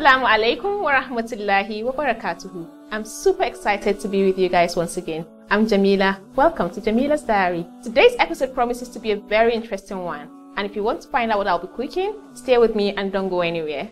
Assalamu alaikum wa rahmatullahi wa barakatuhu. I'm super excited to be with you guys once again. I'm Jamila. Welcome to Jamila's Diary. Today's episode promises to be a very interesting one. And if you want to find out what I'll be cooking, stay with me and don't go anywhere.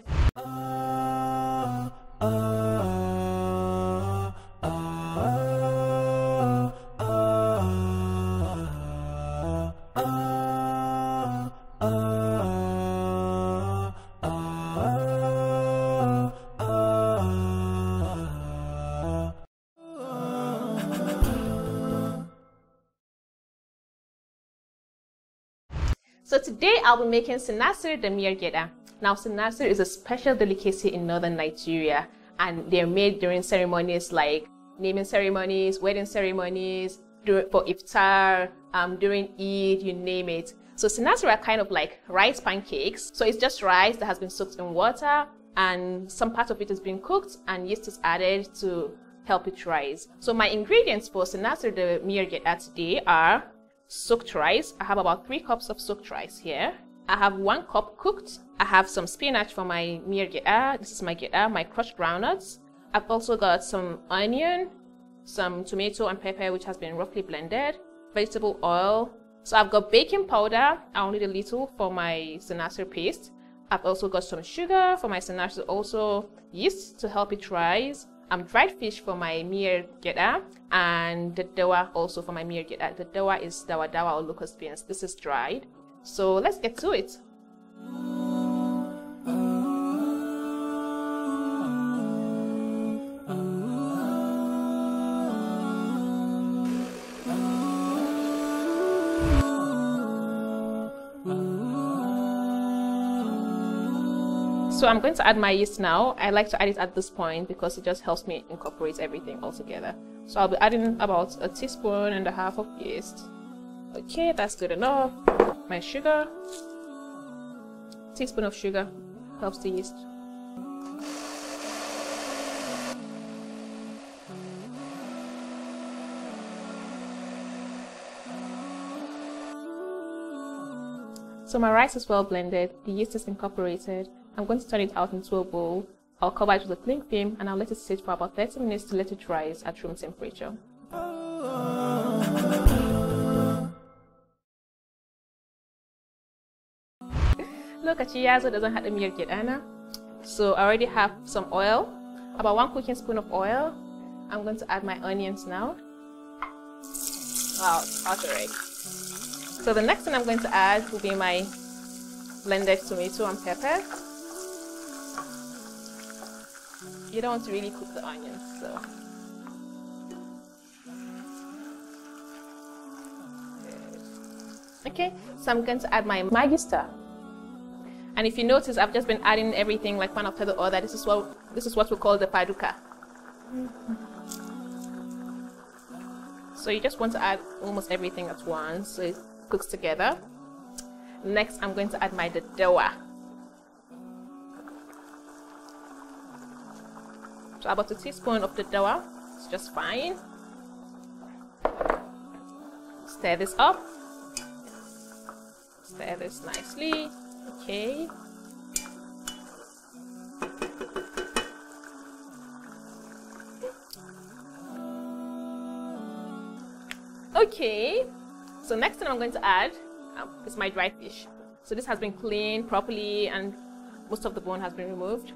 So today I'll be making Sinasire Gida. Now Sinasire is a special delicacy in northern Nigeria, and they're made during ceremonies like naming ceremonies, wedding ceremonies, for iftar, during Eid, you name it. So Sinasire are kind of like rice pancakes. So it's just rice that has been soaked in water, and some part of it has been cooked and yeast is added to help it rise. So my ingredients for Sinasire Gida today are soaked rice. I have about 3 cups of soaked rice here. I have 1 cup cooked. I have some spinach for my Gida. This is my Gida, my crushed groundnuts. I've also got some onion, some tomato and pepper which has been roughly blended, vegetable oil. So I've got baking powder. I'll need a little for my Sinasire paste. I've also got some sugar for my Sinasire, also yeast to help it rise. Dried fish for my Gida, and the dawa also for my Gida. The dawa is dawa or locust beans. This is dried. So let's get to it. So I'm going to add my yeast now. I like to add it at this point because it just helps me incorporate everything all together. So I'll be adding about 1.5 teaspoons of yeast. Okay, that's good enough. My sugar. Teaspoon of sugar helps the yeast. So my rice is well blended, the yeast is incorporated. I'm going to turn it out into a bowl. I'll cover it with a cling film and I'll let it sit for about 30 minutes to let it rise at room temperature. Look at Chiyazo doesn't have the Gida. So I already have some oil, about 1 cooking spoon of oil. I'm going to add my onions now. Wow, it's hot already. So the next thing I'm going to add will be my blended tomato and pepper. You don't want to really cook the onions, so. Okay, so I'm going to add my Maggi star. And if you notice, I've just been adding everything like one after the other. This is what we call the paduka. So you just want to add almost everything at once so it cooks together. Next, I'm going to add my dawa. So about 1 teaspoon of the dawa, it's just fine. Stir this up. Stir this nicely. Okay. Okay. So next thing I'm going to add is my dried fish. So this has been cleaned properly and most of the bone has been removed.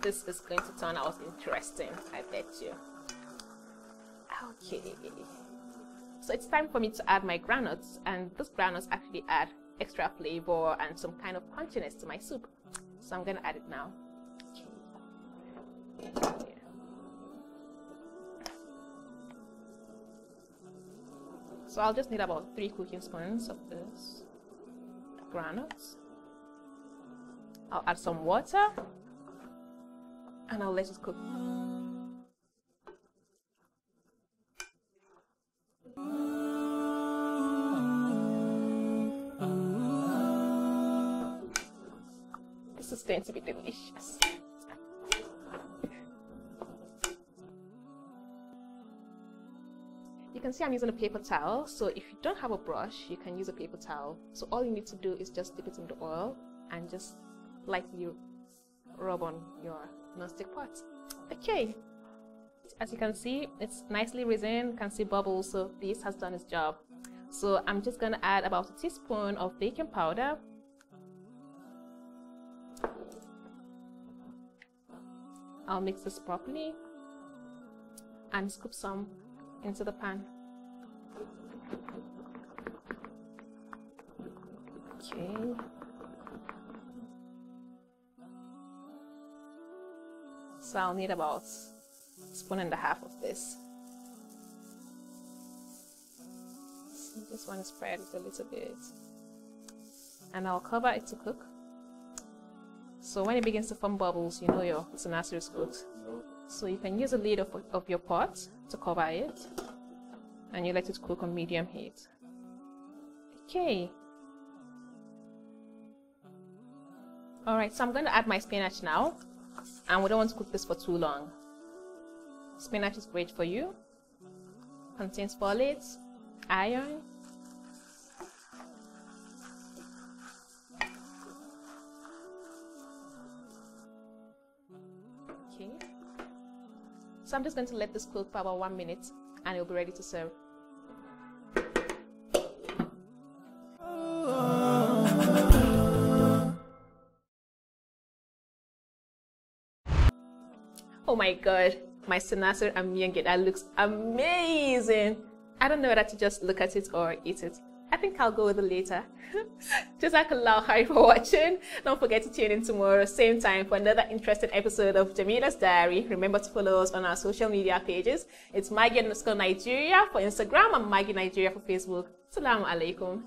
This is going to turn out interesting, I bet you. Okay. So it's time for me to add my groundnuts, and those groundnuts actually add extra flavor and some kind of punchiness to my soup. So I'm going to add it now. Okay. So I'll just need about 3 cooking spoons of this groundnuts. I'll add some water and I'll let it cook. This is going to be delicious. you can see I'm using a paper towel. So if you don't have a brush, you can use a paper towel. So all you need to do is just dip it in the oil and just lightly rub on your non-stick pot. Okay, as you can see, it's nicely risen. You can see bubbles, so this has done its job. So I'm just gonna add about a teaspoon of baking powder. I'll mix this properly and scoop some into the pan. Okay. So I'll need about a spoon and a half of this. So just want to spread it a little bit. And I'll cover it to cook. So when it begins to form bubbles, you know your sinasire is cooked. So you can use a lid of your pot to cover it, and you let it cook on medium heat. Okay. Alright, so I'm going to add my spinach now, and we don't want to cook this for too long. Spinach is great for you. Contains folates, iron. Okay. So I'm just going to let this cook for about 1 minute and it'll be ready to serve. Oh my god, my sinasire and Gida looks amazing. I don't know whether to just look at it or eat it. I think I'll go with it later. Jazakallah for watching. Don't forget to tune in tomorrow, same time, for another interesting episode of Jamila's Diary. Remember to follow us on our social media pages. It's Maggie_Nigeria for Instagram and Maggie Nigeria for Facebook. Assalamu alaikum.